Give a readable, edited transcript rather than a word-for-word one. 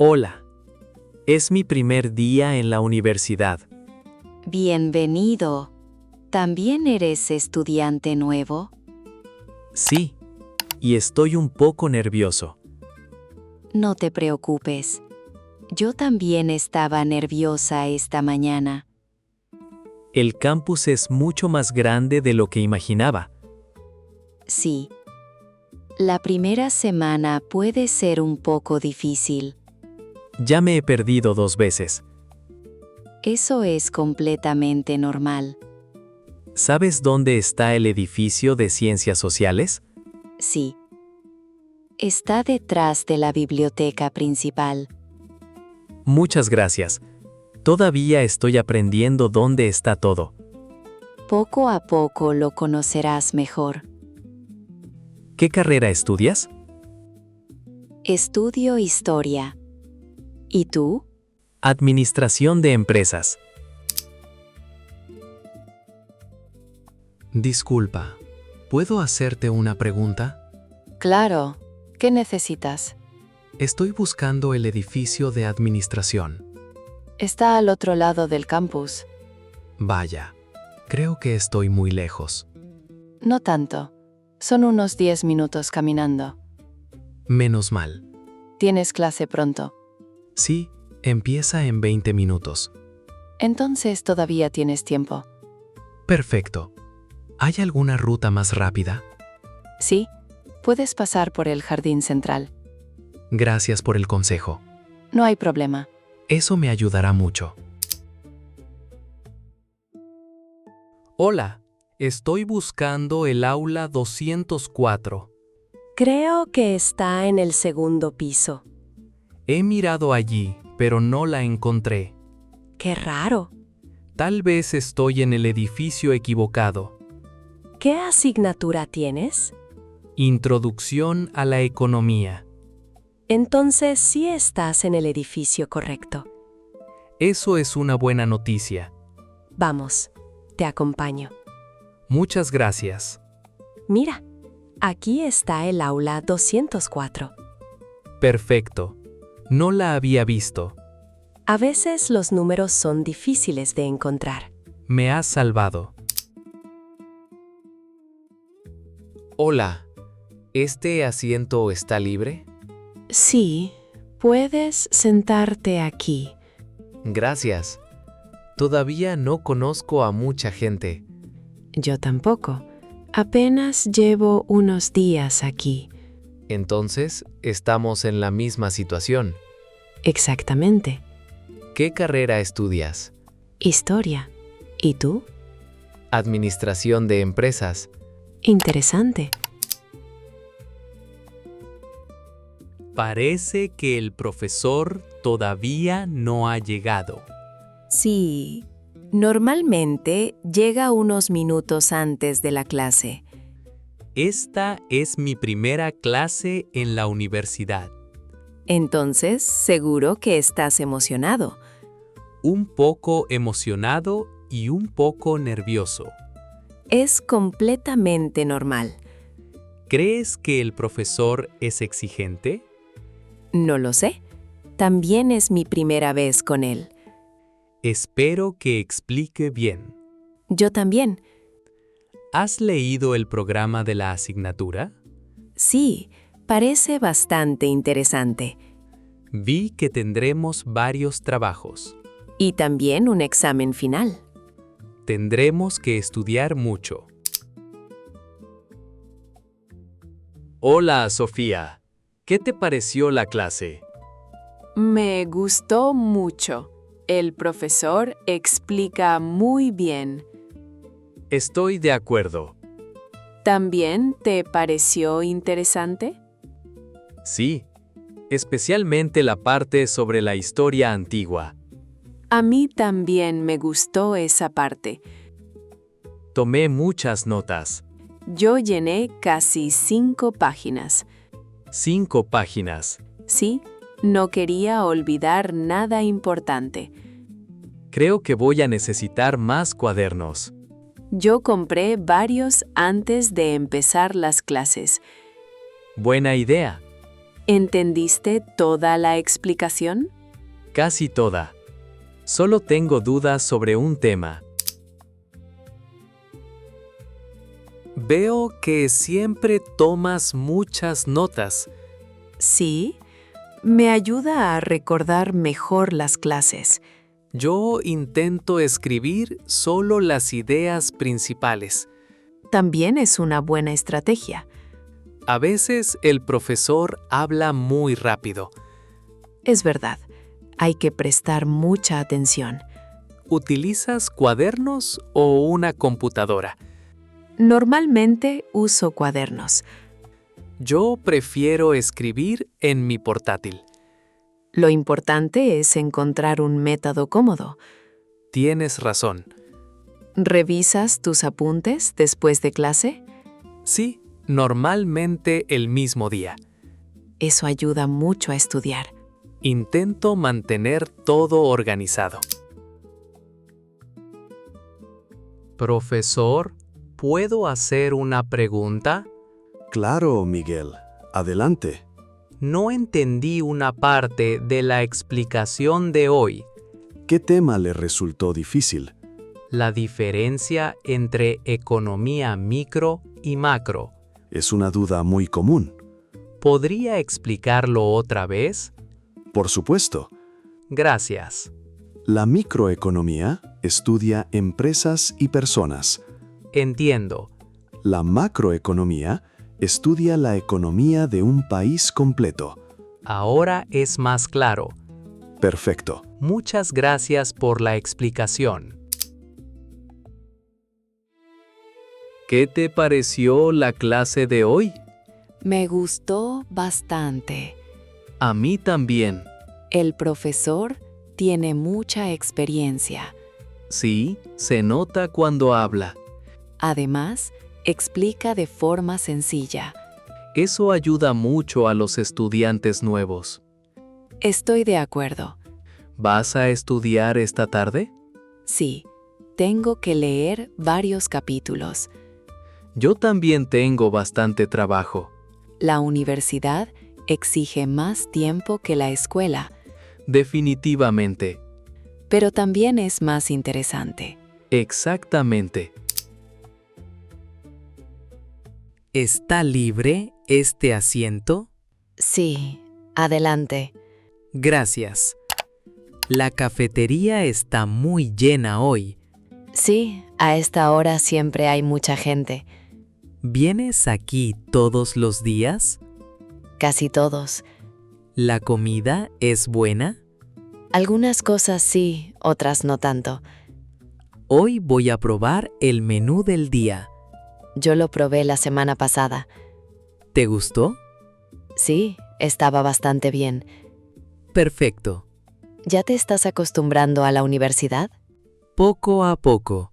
Hola, es mi primer día en la universidad. Bienvenido. ¿También eres estudiante nuevo? Sí, y estoy un poco nervioso. No te preocupes. Yo también estaba nerviosa esta mañana. El campus es mucho más grande de lo que imaginaba. Sí. La primera semana puede ser un poco difícil. Ya me he perdido 2 veces. Eso es completamente normal. ¿Sabes dónde está el edificio de Ciencias Sociales? Sí. Está detrás de la biblioteca principal. Muchas gracias. Todavía estoy aprendiendo dónde está todo. Poco a poco lo conocerás mejor. ¿Qué carrera estudias? Estudio historia. ¿Y tú? Administración de empresas. Disculpa, ¿puedo hacerte una pregunta? Claro. ¿Qué necesitas? Estoy buscando el edificio de administración. Está al otro lado del campus. Vaya, creo que estoy muy lejos. No tanto. Son unos 10 minutos caminando. Menos mal. ¿Tienes clase pronto? Sí, empieza en 20 minutos. Entonces todavía tienes tiempo. Perfecto. ¿Hay alguna ruta más rápida? Sí, puedes pasar por el jardín central. Gracias por el consejo. No hay problema. Eso me ayudará mucho. Hola, estoy buscando el aula 204. Creo que está en el segundo piso. He mirado allí, pero no la encontré. ¡Qué raro! Tal vez estoy en el edificio equivocado. ¿Qué asignatura tienes? Introducción a la economía. Entonces sí estás en el edificio correcto. Eso es una buena noticia. Vamos, te acompaño. Muchas gracias. Mira, aquí está el aula 204. Perfecto. No la había visto. A veces los números son difíciles de encontrar. Me has salvado. Hola, ¿este asiento está libre? Sí, puedes sentarte aquí. Gracias. Todavía no conozco a mucha gente. Yo tampoco. Apenas llevo unos días aquí. Entonces, estamos en la misma situación. Exactamente. ¿Qué carrera estudias? Historia. ¿Y tú? Administración de empresas. Interesante. Parece que el profesor todavía no ha llegado. Sí. Normalmente llega unos minutos antes de la clase. Esta es mi primera clase en la universidad. Entonces, seguro que estás emocionado. Un poco emocionado y un poco nervioso. Es completamente normal. ¿Crees que el profesor es exigente? No lo sé. También es mi primera vez con él. Espero que explique bien. Yo también. ¿Has leído el programa de la asignatura? Sí, parece bastante interesante. Vi que tendremos varios trabajos. Y también un examen final. Tendremos que estudiar mucho. Hola, Sofía. ¿Qué te pareció la clase? Me gustó mucho. El profesor explica muy bien. Estoy de acuerdo. ¿También te pareció interesante? Sí, especialmente la parte sobre la historia antigua. A mí también me gustó esa parte. Tomé muchas notas. Yo llené casi 5 páginas. 5 páginas. Sí, no quería olvidar nada importante. Creo que voy a necesitar más cuadernos. Yo compré varios antes de empezar las clases. Buena idea. ¿Entendiste toda la explicación? Casi toda. Solo tengo dudas sobre un tema. Veo que siempre tomas muchas notas. Sí, me ayuda a recordar mejor las clases. Yo intento escribir solo las ideas principales. También es una buena estrategia. A veces el profesor habla muy rápido. Es verdad, hay que prestar mucha atención. ¿Utilizas cuadernos o una computadora? Normalmente uso cuadernos. Yo prefiero escribir en mi portátil. Lo importante es encontrar un método cómodo. Tienes razón. ¿Revisas tus apuntes después de clase? Sí, normalmente el mismo día. Eso ayuda mucho a estudiar. Intento mantener todo organizado. Profesor, ¿puedo hacer una pregunta? Claro, Miguel. Adelante. No entendí una parte de la explicación de hoy. ¿Qué tema le resultó difícil? La diferencia entre economía micro y macro. Es una duda muy común. ¿Podría explicarlo otra vez? Por supuesto. Gracias. La microeconomía estudia empresas y personas. Entiendo. La macroeconomía estudia la economía de un país completo. Ahora es más claro. Perfecto. Muchas gracias por la explicación. ¿Qué te pareció la clase de hoy? Me gustó bastante. A mí también. El profesor tiene mucha experiencia. Sí, se nota cuando habla. Además, explica de forma sencilla. Eso ayuda mucho a los estudiantes nuevos. Estoy de acuerdo. ¿Vas a estudiar esta tarde? Sí, tengo que leer varios capítulos. Yo también tengo bastante trabajo. La universidad exige más tiempo que la escuela, Definitivamente. pero también es más interesante. Exactamente. ¿Está libre este asiento? Sí, adelante. Gracias. La cafetería está muy llena hoy. Sí, a esta hora siempre hay mucha gente. ¿Vienes aquí todos los días? Casi todos. ¿La comida es buena? Algunas cosas sí, otras no tanto. Hoy voy a probar el menú del día. Yo lo probé la semana pasada. ¿Te gustó? Sí, estaba bastante bien. Perfecto. ¿Ya te estás acostumbrando a la universidad? Poco a poco.